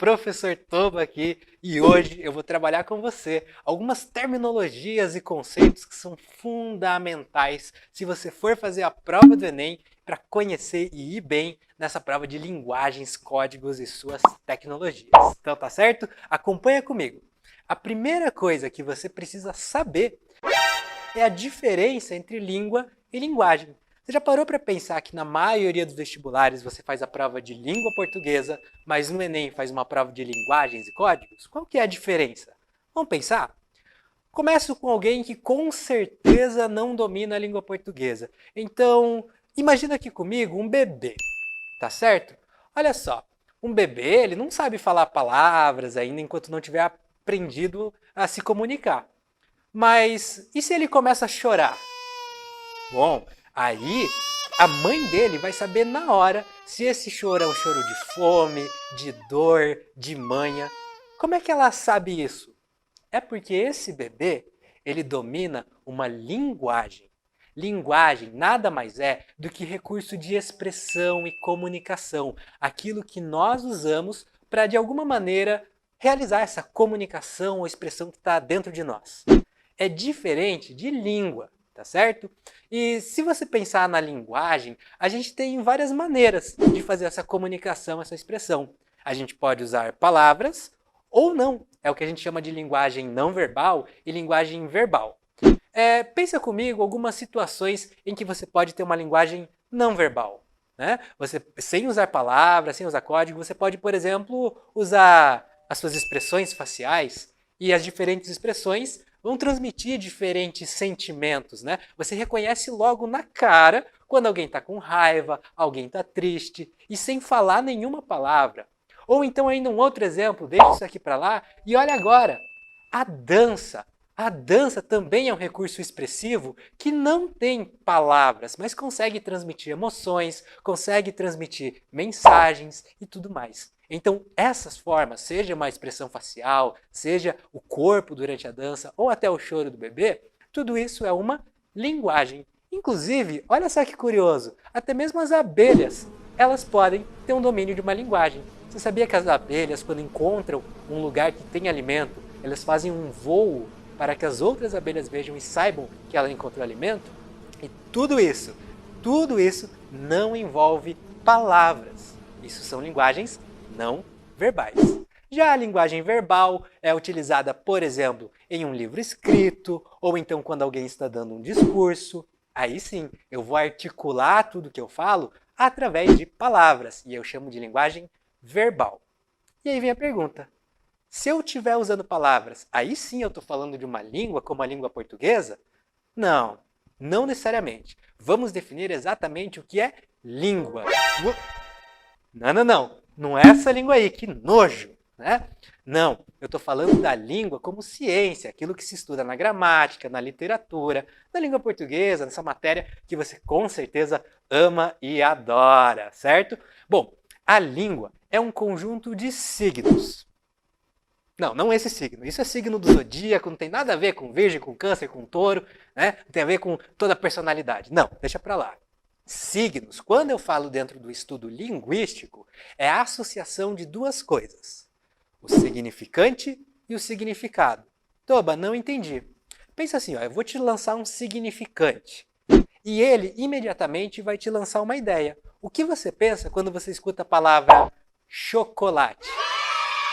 Professor Toba aqui e hoje eu vou trabalhar com você algumas terminologias e conceitos que são fundamentais se você for fazer a prova do Enem para conhecer e ir bem nessa prova de linguagens, códigos e suas tecnologias. Então tá certo? Acompanha comigo. A primeira coisa que você precisa saber é a diferença entre língua e linguagem. Você já parou para pensar que na maioria dos vestibulares você faz a prova de língua portuguesa, mas no Enem faz uma prova de linguagens e códigos? Qual que é a diferença? Vamos pensar? Começo com alguém que com certeza não domina a língua portuguesa. Então, imagina aqui comigo um bebê, tá certo? Olha só, um bebê ele não sabe falar palavras ainda enquanto não tiver aprendido a se comunicar. Mas e se ele começa a chorar? Bom, aí a mãe dele vai saber na hora se esse choro é um choro de fome, de dor, de manha. Como é que ela sabe isso? É porque esse bebê, ele domina uma linguagem. Linguagem nada mais é do que recurso de expressão e comunicação, aquilo que nós usamos para de alguma maneira realizar essa comunicação ou expressão que está dentro de nós. É diferente de língua, tá certo? E se você pensar na linguagem, a gente tem várias maneiras de fazer essa comunicação, essa expressão. A gente pode usar palavras ou não. É o que a gente chama de linguagem não verbal e linguagem verbal. Pensa comigo algumas situações em que você pode ter uma linguagem não verbal. Né? Você, sem usar palavras, sem usar código, você pode, por exemplo, usar as suas expressões faciais e as diferentes expressões vão transmitir diferentes sentimentos, né? Você reconhece logo na cara quando alguém está com raiva, alguém está triste e sem falar nenhuma palavra. Ou então ainda um outro exemplo, deixa isso aqui para lá e olha agora, a dança. A dança também é um recurso expressivo que não tem palavras, mas consegue transmitir emoções, consegue transmitir mensagens e tudo mais. Então, essas formas, seja uma expressão facial, seja o corpo durante a dança ou até o choro do bebê, tudo isso é uma linguagem. Inclusive, olha só que curioso, até mesmo as abelhas, elas podem ter um domínio de uma linguagem. Você sabia que as abelhas, quando encontram um lugar que tem alimento, elas fazem um voo para que as outras abelhas vejam e saibam que ela encontrou alimento? E tudo isso não envolve palavras. Isso são linguagens não verbais. Já a linguagem verbal é utilizada, por exemplo, em um livro escrito, ou então quando alguém está dando um discurso. Aí sim, eu vou articular tudo que eu falo através de palavras, e eu chamo de linguagem verbal. E aí vem a pergunta, se eu estiver usando palavras, aí sim eu estou falando de uma língua como a língua portuguesa? Não, não necessariamente. Vamos definir exatamente o que é língua. Não. Não é essa língua aí, que nojo, né? Não, eu estou falando da língua como ciência, aquilo que se estuda na gramática, na literatura, na língua portuguesa, nessa matéria que você com certeza ama e adora, certo? Bom, a língua é um conjunto de signos. Não esse signo. Isso é signo do zodíaco, não tem nada a ver com virgem, com câncer, com touro, né? Não tem a ver com toda a personalidade. Não, deixa para lá. Signos, quando eu falo dentro do estudo linguístico, é a associação de duas coisas. O significante e o significado. Toba, não entendi. Pensa assim, ó, eu vou te lançar um significante. E ele imediatamente vai te lançar uma ideia. O que você pensa quando você escuta a palavra chocolate?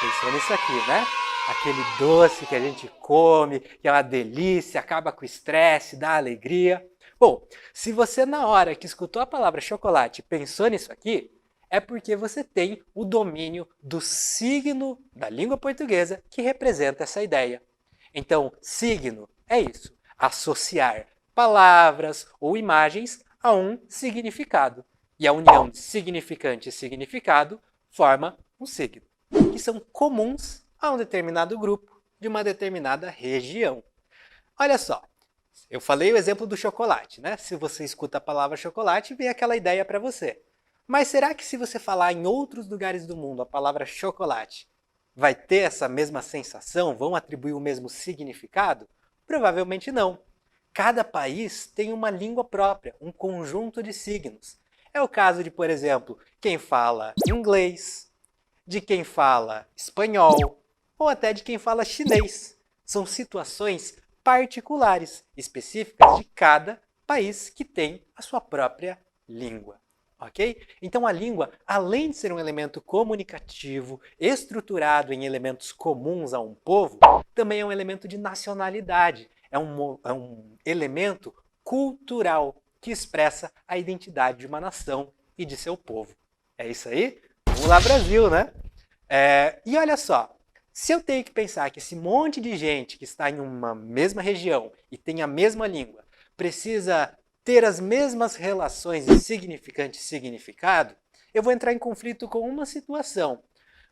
Pensou nisso aqui, né? Aquele doce que a gente come, que é uma delícia, acaba com o estresse, dá alegria. Bom, se você na hora que escutou a palavra chocolate pensou nisso aqui, é porque você tem o domínio do signo da língua portuguesa que representa essa ideia. Então, signo é isso, associar palavras ou imagens a um significado. E a união de significante e significado forma um signo, que são comuns a um determinado grupo de uma determinada região. Olha só, eu falei o exemplo do chocolate, né? Se você escuta a palavra chocolate, vem aquela ideia para você. Mas será que se você falar em outros lugares do mundo a palavra chocolate, vai ter essa mesma sensação? Vão atribuir o mesmo significado? Provavelmente não. Cada país tem uma língua própria, um conjunto de signos. É o caso de, por exemplo, quem fala inglês, de quem fala espanhol ou até de quem fala chinês. São situações particulares, específicas de cada país que tem a sua própria língua. Ok? Então a língua, além de ser um elemento comunicativo, estruturado em elementos comuns a um povo, também é um elemento de nacionalidade, é um elemento cultural que expressa a identidade de uma nação e de seu povo. É isso aí? Vamos lá, Brasil, né? E olha só, se eu tenho que pensar que esse monte de gente que está em uma mesma região e tem a mesma língua precisa ter as mesmas relações de significante e significado, eu vou entrar em conflito com uma situação.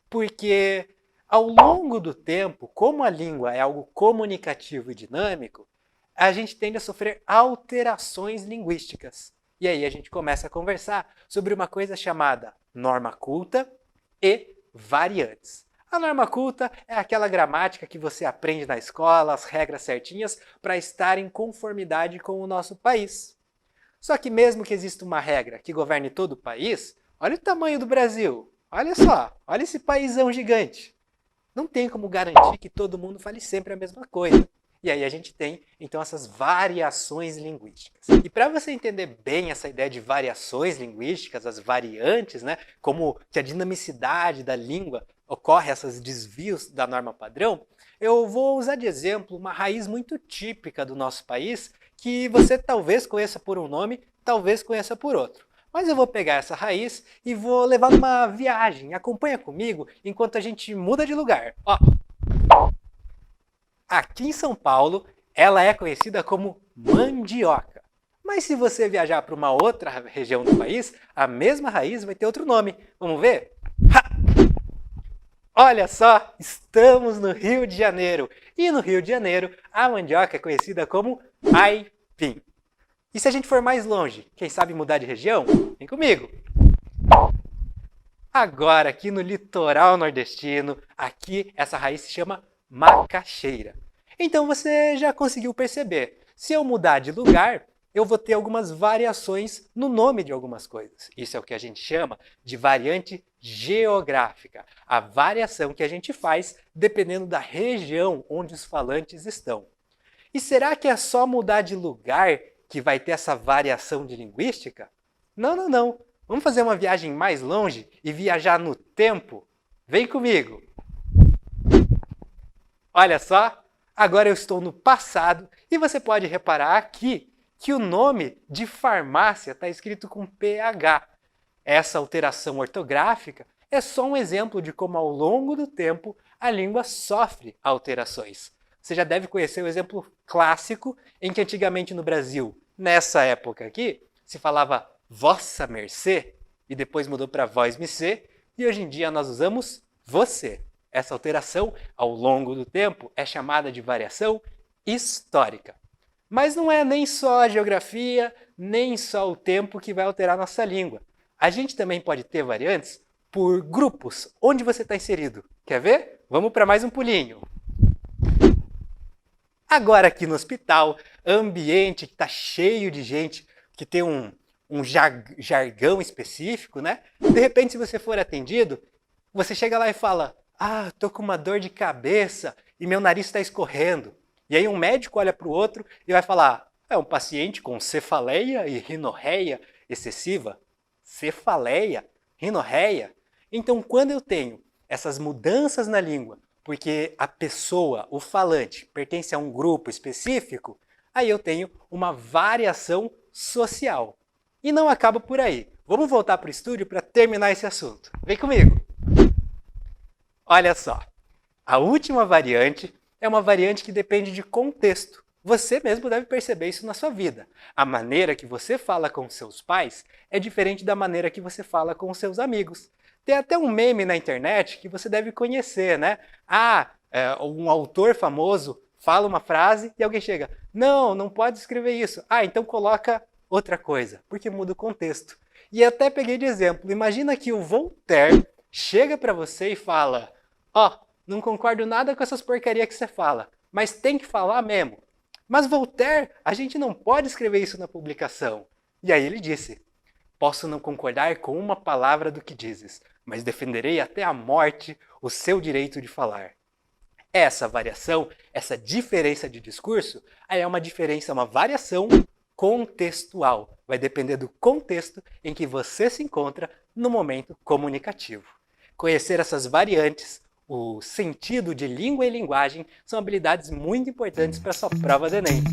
Porque ao longo do tempo, como a língua é algo comunicativo e dinâmico, a gente tende a sofrer alterações linguísticas. E aí a gente começa a conversar sobre uma coisa chamada norma culta e variantes. A norma culta é aquela gramática que você aprende na escola, as regras certinhas, para estar em conformidade com o nosso país. Só que mesmo que exista uma regra que governe todo o país, olha o tamanho do Brasil. Olha só, olha esse paísão gigante. Não tem como garantir que todo mundo fale sempre a mesma coisa. E aí a gente tem, então, essas variações linguísticas. E para você entender bem essa ideia de variações linguísticas, as variantes, né, como que a dinamicidade da língua ocorre, esses desvios da norma padrão, eu vou usar de exemplo uma raiz muito típica do nosso país, que você talvez conheça por um nome, talvez conheça por outro. Mas eu vou pegar essa raiz e vou levar numa viagem. Acompanha comigo enquanto a gente muda de lugar. Ó. Aqui em São Paulo, ela é conhecida como mandioca. Mas se você viajar para uma outra região do país, a mesma raiz vai ter outro nome. Vamos ver? Ha! Olha só, estamos no Rio de Janeiro. E no Rio de Janeiro, a mandioca é conhecida como aipim. E se a gente for mais longe, quem sabe mudar de região? Vem comigo! Agora, aqui no litoral nordestino, aqui essa raiz se chama macaxeira. Então você já conseguiu perceber. Se eu mudar de lugar, eu vou ter algumas variações no nome de algumas coisas. Isso é o que a gente chama de variante geográfica. A variação que a gente faz dependendo da região onde os falantes estão. E será que é só mudar de lugar que vai ter essa variação de linguística? Não, não, não. Vamos fazer uma viagem mais longe e viajar no tempo? Vem comigo! Olha só, agora eu estou no passado e você pode reparar aqui que o nome de farmácia está escrito com PH. Essa alteração ortográfica é só um exemplo de como ao longo do tempo a língua sofre alterações. Você já deve conhecer o exemplo clássico em que antigamente no Brasil, nessa época aqui, se falava vossa mercê e depois mudou para vós-me-cê e hoje em dia nós usamos você. Essa alteração, ao longo do tempo, é chamada de variação histórica. Mas não é nem só a geografia, nem só o tempo que vai alterar nossa língua. A gente também pode ter variantes por grupos, onde você está inserido. Quer ver? Vamos para mais um pulinho. Agora aqui no hospital, ambiente que está cheio de gente, que tem um jargão específico, né? De repente, se você for atendido, você chega lá e fala: ah, tô com uma dor de cabeça e meu nariz está escorrendo. E aí um médico olha para o outro e vai falar: é um paciente com cefaleia e rinorreia excessiva. Cefaleia, rinorreia. Então, quando eu tenho essas mudanças na língua, porque a pessoa, o falante, pertence a um grupo específico, aí eu tenho uma variação social. E não acaba por aí. Vamos voltar para o estúdio para terminar esse assunto. Vem comigo! Olha só, a última variante é uma variante que depende de contexto. Você mesmo deve perceber isso na sua vida. A maneira que você fala com seus pais é diferente da maneira que você fala com seus amigos. Tem até um meme na internet que você deve conhecer, né? Um autor famoso fala uma frase e alguém chega: não, não pode escrever isso. Então coloca outra coisa, porque muda o contexto. E até peguei de exemplo. Imagina que o Voltaire chega para você e fala: não concordo nada com essas porcarias que você fala, mas tem que falar mesmo. Mas Voltaire, a gente não pode escrever isso na publicação. E aí ele disse: Posso não concordar com uma palavra do que dizes, mas defenderei até a morte o seu direito de falar. Essa variação, essa diferença de discurso, aí é uma diferença, uma variação contextual. Vai depender do contexto em que você se encontra no momento comunicativo. Conhecer essas variantes, o sentido de língua e linguagem, são habilidades muito importantes para a sua prova do Enem.